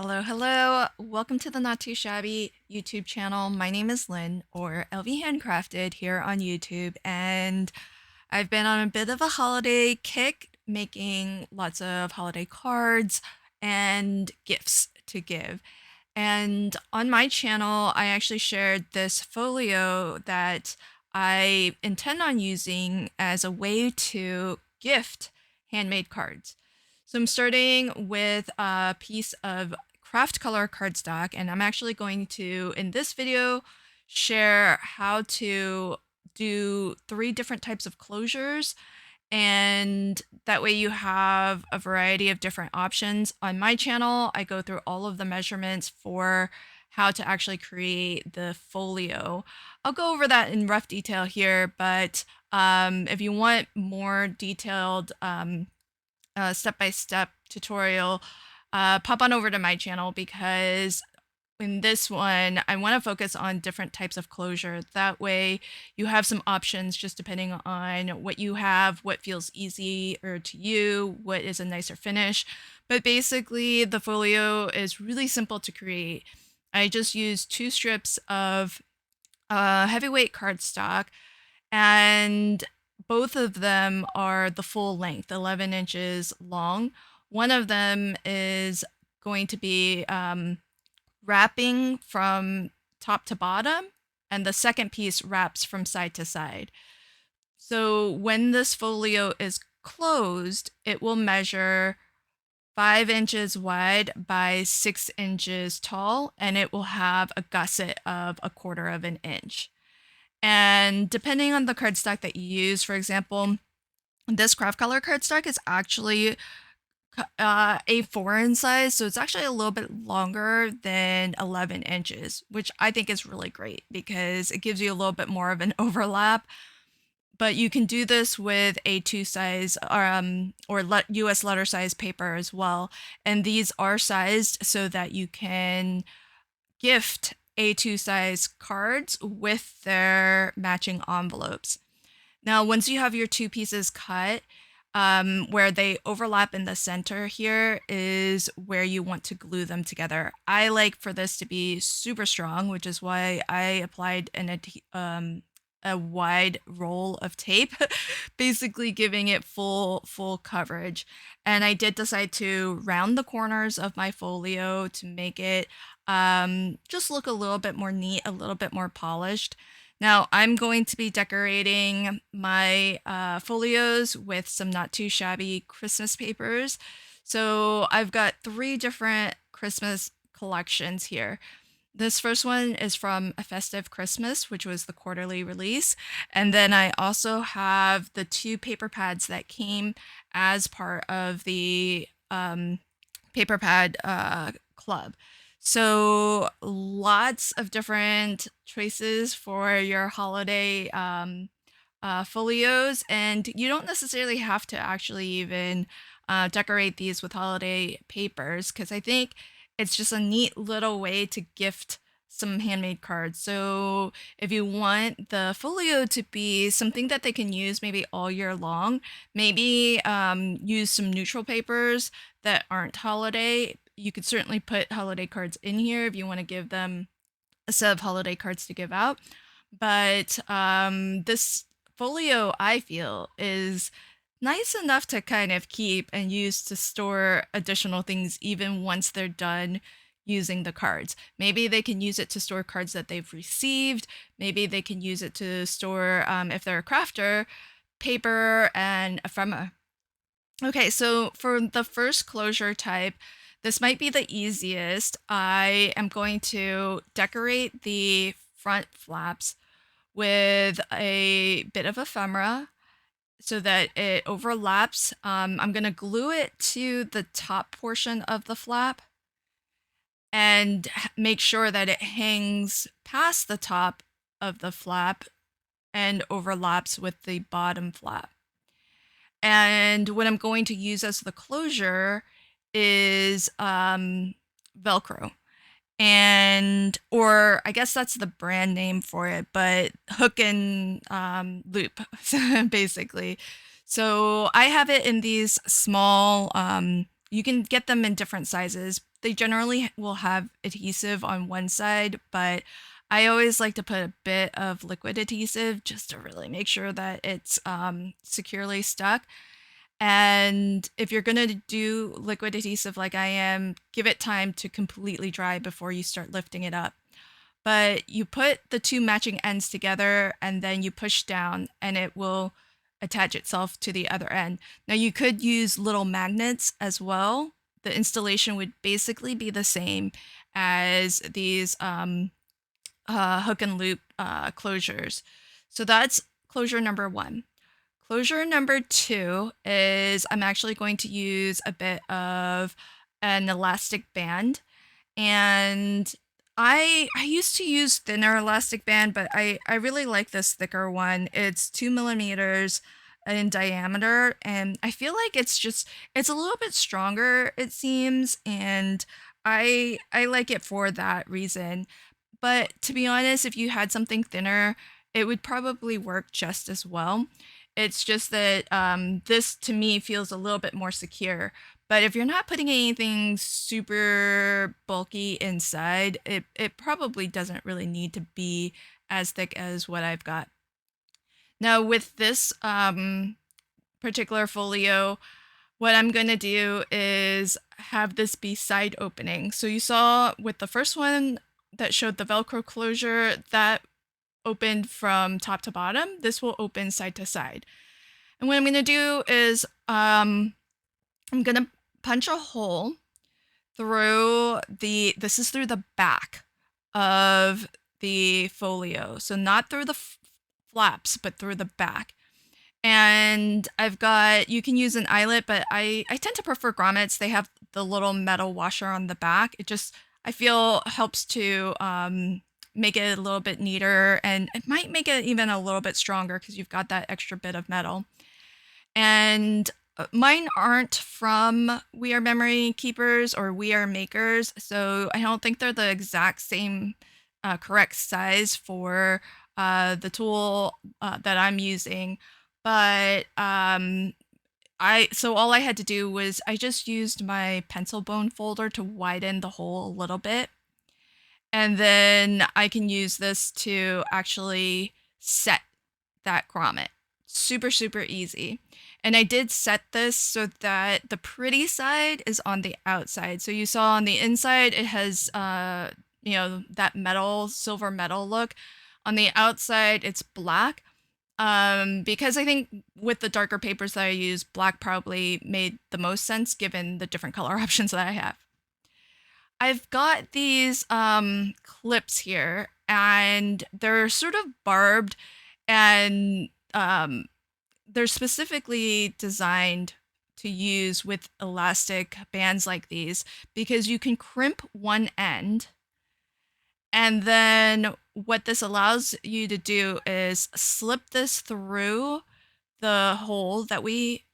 Hello, hello. Welcome to the Not Too Shabby YouTube channel. My name is Lynn, or LV Handcrafted, here on YouTube, and I've been on a bit of a holiday kick, making lots of holiday cards and gifts to give. And on my channel, I actually shared this folio that I intend on using as a way to gift handmade cards. So I'm starting with a piece of craft color cardstock, and I'm actually going to, in this video, share how to do 3 different types of closures, and that way you have a variety of different options. On my channel, I go through all of the measurements for how to actually create the folio. I'll go over that in rough detail here, but if you want more detailed step-by-step tutorial, pop on over to my channel, because in this one, I want to focus on different types of closure. That way you have some options just depending on what you have, what feels easier to you, what is a nicer finish. But basically, the folio is really simple to create. I just use 2 strips of heavyweight cardstock, and both of them are the full length, 11 inches long. One of them is going to be wrapping from top to bottom, and the second piece wraps from side to side. So when this folio is closed, it will measure 5 inches wide by 6 inches tall, and it will have a gusset of 1/4 of an inch. And depending on the cardstock that you use, for example, this craft color cardstock is actually A4 in size, so it's actually a little bit longer than 11 inches, which I think is really great because it gives you a little bit more of an overlap. But you can do this with A2 size US letter size paper as well. And these are sized so that you can gift A2 size cards with their matching envelopes. Now, once you have your 2 pieces cut, where they overlap in the center here is where you want to glue them together. I like for this to be super strong, which is why I applied a wide roll of tape, basically giving it full coverage. And I did decide to round the corners of my folio to make it just look a little bit more neat, a little bit more polished. Now, I'm going to be decorating my folios with some not too shabby Christmas papers. So I've got 3 different Christmas collections here. This first one is from A Festive Christmas, which was the quarterly release. And then I also have the 2 paper pads that came as part of the paper pad club. So lots of different choices for your holiday folios, and you don't necessarily have to actually even decorate these with holiday papers, because I think it's just a neat little way to gift some handmade cards. So if you want the folio to be something that they can use maybe all year long, maybe use some neutral papers that aren't holiday. You could certainly put holiday cards in here if you want to give them a set of holiday cards to give out. But this folio, I feel, is nice enough to kind of keep and use to store additional things even once they're done using the cards. Maybe they can use it to store cards that they've received. Maybe they can use it to store, if they're a crafter, paper and ephemera. Okay, so for the first closure type, this might be the easiest. I am going to decorate the front flaps with a bit of ephemera so that it overlaps. I'm going to glue it to the top portion of the flap and make sure that it hangs past the top of the flap and overlaps with the bottom flap. And what I'm going to use as the closure is Velcro. And, or I guess that's the brand name for it, but hook and loop, basically. So I have it in these small You can get them in different sizes. They generally will have adhesive on one side, but I always like to put a bit of liquid adhesive just to really make sure that it's securely stuck. And if you're going to do liquid adhesive like I am, give it time to completely dry before you start lifting it up. But you put the two matching ends together and then you push down and it will attach itself to the other end. Now you could use little magnets as well. The installation would basically be the same as these hook and loop closures. So that's closure number one. Closure number two is I'm actually going to use a bit of an elastic band. And I used to use thinner elastic band, but I really like this thicker one. It's 2 millimeters in diameter, and I feel like it's a little bit stronger, it seems, and I like it for that reason. But to be honest, if you had something thinner, it would probably work just as well. It's just that this to me feels a little bit more secure. But if you're not putting anything super bulky inside, it probably doesn't really need to be as thick as what I've got. Now, with this particular folio, what I'm going to do is have this be side opening. So you saw with the first one that showed the Velcro closure, that opened from top to bottom. This will open side to side. And what I'm going to do is I'm going to punch a hole through this is through the back of the folio. So not through the flaps, but through the back. And I've got, you can use an eyelet, but I tend to prefer grommets. They have the little metal washer on the back. It just, I feel, helps to make it a little bit neater, and it might make it even a little bit stronger because you've got that extra bit of metal. And mine aren't from We Are Memory Keepers or We Are Makers, so I don't think they're the exact same correct size for the tool that I'm using. But so all I had to do was I just used my pencil bone folder to widen the hole a little bit. And then I can use this to actually set that grommet. Super, super easy. And I did set this so that the pretty side is on the outside. So you saw on the inside, it has, that metal, silver metal look. On the outside, it's black. Because I think with the darker papers that I use, black probably made the most sense given the different color options that I have. I've got these clips here, and they're sort of barbed, and they're specifically designed to use with elastic bands like these because you can crimp one end, and then what this allows you to do is slip this through the hole that we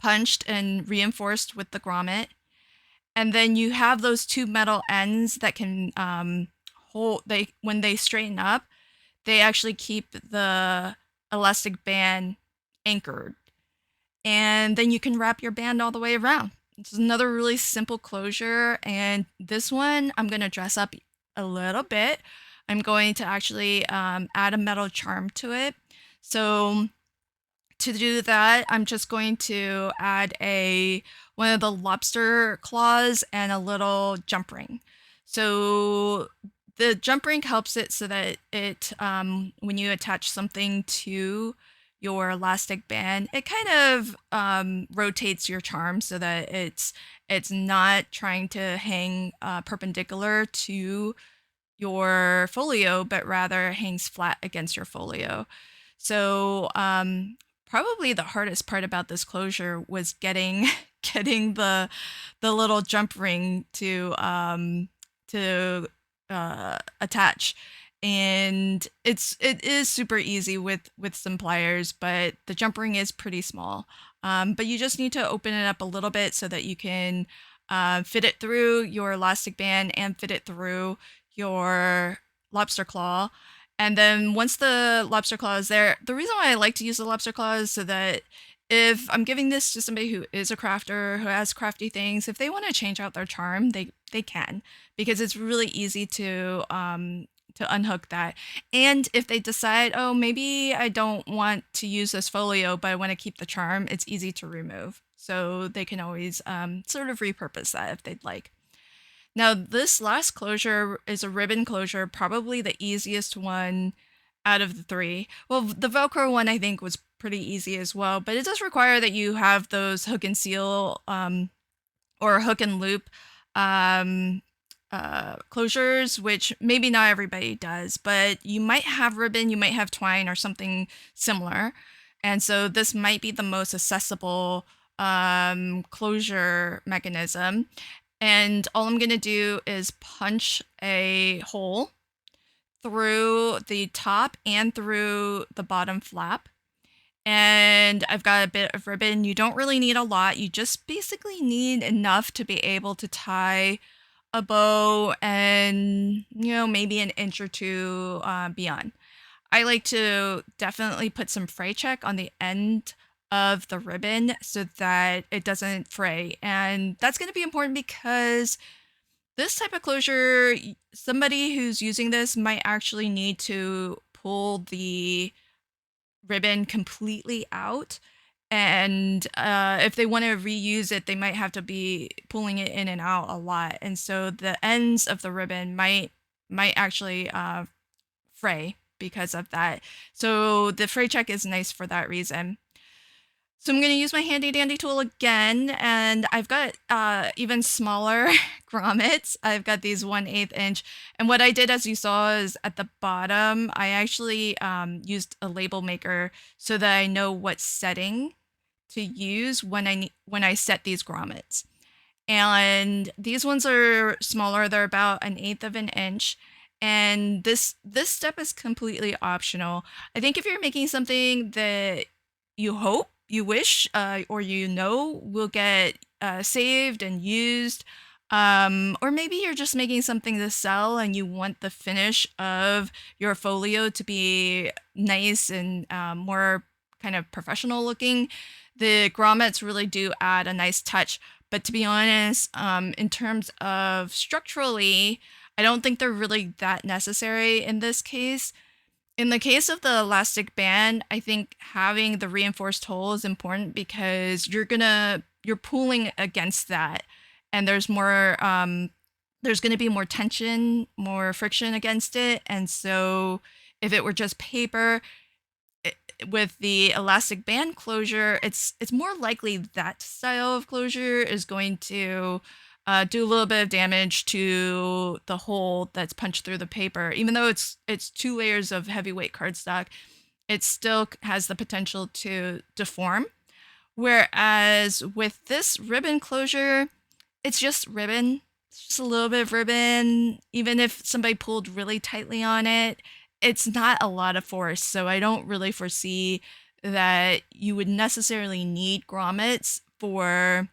punched and reinforced with the grommet. And then you have those two metal ends that can when they straighten up, they actually keep the elastic band anchored. And then you can wrap your band all the way around. It's another really simple closure. And this one, I'm going to dress up a little bit. I'm going to actually add a metal charm to it. So to do that, I'm just going to add one of the lobster claws and a little jump ring. So the jump ring helps it so that it, when you attach something to your elastic band, it kind of rotates your charm so that it's not trying to hang perpendicular to your folio, but rather hangs flat against your folio. So probably the hardest part about this closure was getting the little jump ring to attach. And it is super easy with some pliers, but the jump ring is pretty small. But you just need to open it up a little bit so that you can fit it through your elastic band and fit it through your lobster claw. And then once the lobster claw is there, the reason why I like to use the lobster claw is so that if I'm giving this to somebody who is a crafter, who has crafty things, if they want to change out their charm, they can, because it's really easy to unhook that. And if they decide, oh, maybe I don't want to use this folio, but I want to keep the charm, it's easy to remove. So they can always sort of repurpose that if they'd like. Now, this last closure is a ribbon closure, probably the easiest one out of the three. Well, the Velcro one I think was pretty easy as well, but it does require that you have those hook and seal or hook and loop um, closures, which maybe not everybody does, but you might have ribbon, you might have twine or something similar. And so this might be the most accessible closure mechanism. And all I'm going to do is punch a hole through the top and through the bottom flap. And I've got a bit of ribbon. You don't really need a lot. You just basically need enough to be able to tie a bow and, maybe an inch or two beyond. I like to definitely put some fray check on the end of the ribbon so that it doesn't fray. And that's going to be important because this type of closure, somebody who's using this might actually need to pull the ribbon completely out. And if they want to reuse it, they might have to be pulling it in and out a lot. And so the ends of the ribbon might actually fray because of that. So the fray check is nice for that reason. So I'm going to use my handy dandy tool again, and I've got even smaller grommets. I've got these 1/8 inch, and what I did, as you saw, is at the bottom, I actually used a label maker so that I know what setting to use when I set these grommets. And these ones are smaller; they're about 1/8 of an inch. And this step is completely optional. I think if you're making something that you hope, you wish, or will get saved and used, or maybe you're just making something to sell and you want the finish of your folio to be nice and more kind of professional looking, the grommets really do add a nice touch. But to be honest, in terms of structurally, I don't think they're really that necessary in this case. In the case of the elastic band, I think having the reinforced hole is important because you're pulling against that, and there's going to be more tension, more friction against it. And so if it were just paper, with the elastic band closure, it's more likely that style of closure is going to do a little bit of damage to the hole that's punched through the paper. Even though it's 2 layers of heavyweight cardstock, it still has the potential to deform. Whereas with this ribbon closure, it's just ribbon. It's just a little bit of ribbon. Even if somebody pulled really tightly on it, it's not a lot of force. So I don't really foresee that you would necessarily need grommets for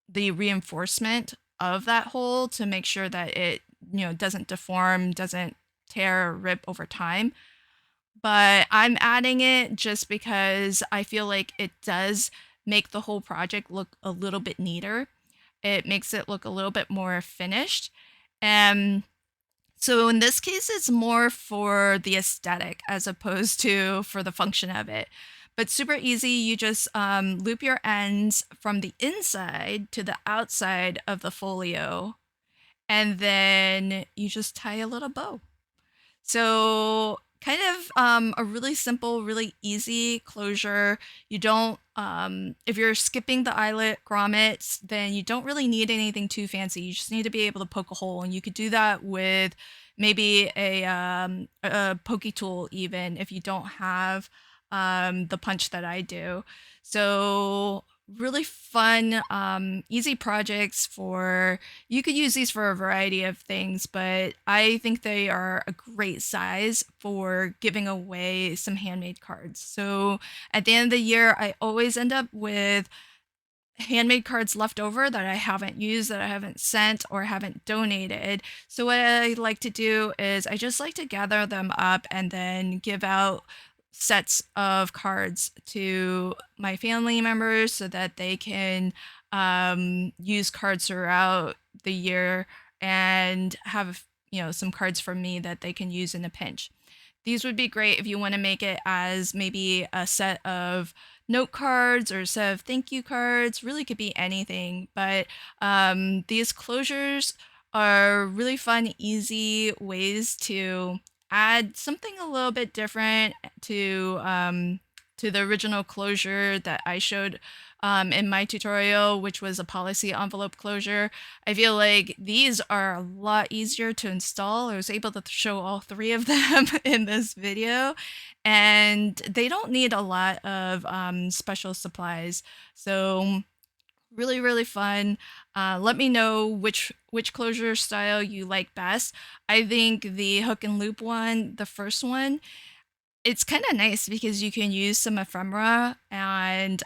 the reinforcement of that hole to make sure that it doesn't deform, doesn't tear or rip over time. But I'm adding it just because I feel like it does make the whole project look a little bit neater. It makes it look a little bit more finished. And so in this case, it's more for the aesthetic as opposed to for the function of it. But super easy. You just loop your ends from the inside to the outside of the folio, and then you just tie a little bow. So kind of a really simple, really easy closure. You don't, if you're skipping the eyelet grommets, then you don't really need anything too fancy. You just need to be able to poke a hole, and you could do that with maybe a pokey tool, even if you don't have the punch that I do. So really fun, easy projects you could use these for a variety of things, but I think they are a great size for giving away some handmade cards. So at the end of the year, I always end up with handmade cards left over that I haven't used, that I haven't sent or haven't donated. So what I like to do is I just like to gather them up and then give out sets of cards to my family members so that they can use cards throughout the year and have, some cards from me that they can use in a pinch. These would be great if you want to make it as maybe a set of note cards or a set of thank you cards. Really could be anything, but these closures are really fun, easy ways to add something a little bit different to the original closure that I showed in my tutorial, which was a policy envelope closure. I feel like these are a lot easier to install. I was able to show all three of them in this video, and they don't need a lot of special supplies. So really, really fun. Let me know which closure style you like best. I think the hook and loop one, the first one, it's kind of nice because you can use some ephemera and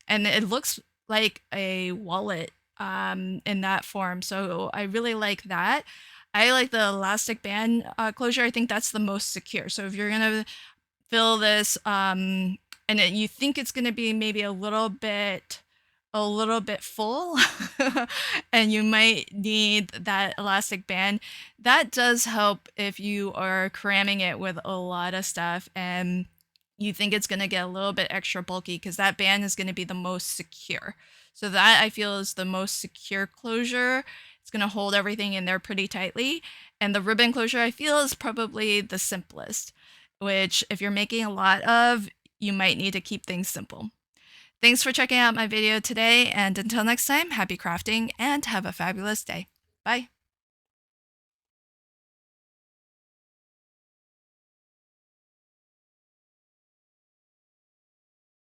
it looks like a wallet in that form. So I really like that. I like the elastic band closure. I think that's the most secure. So if you're gonna fill this and then you think it's going to be maybe a little bit full and you might need that elastic band, that does help if you are cramming it with a lot of stuff and you think it's going to get a little bit extra bulky, because that band is going to be the most secure. So that I feel is the most secure closure. It's going to hold everything in there pretty tightly. And the ribbon closure I feel is probably the simplest, which if you're making a lot of, you might need to keep things simple. Thanks for checking out my video today, and until next time, happy crafting and have a fabulous day. Bye.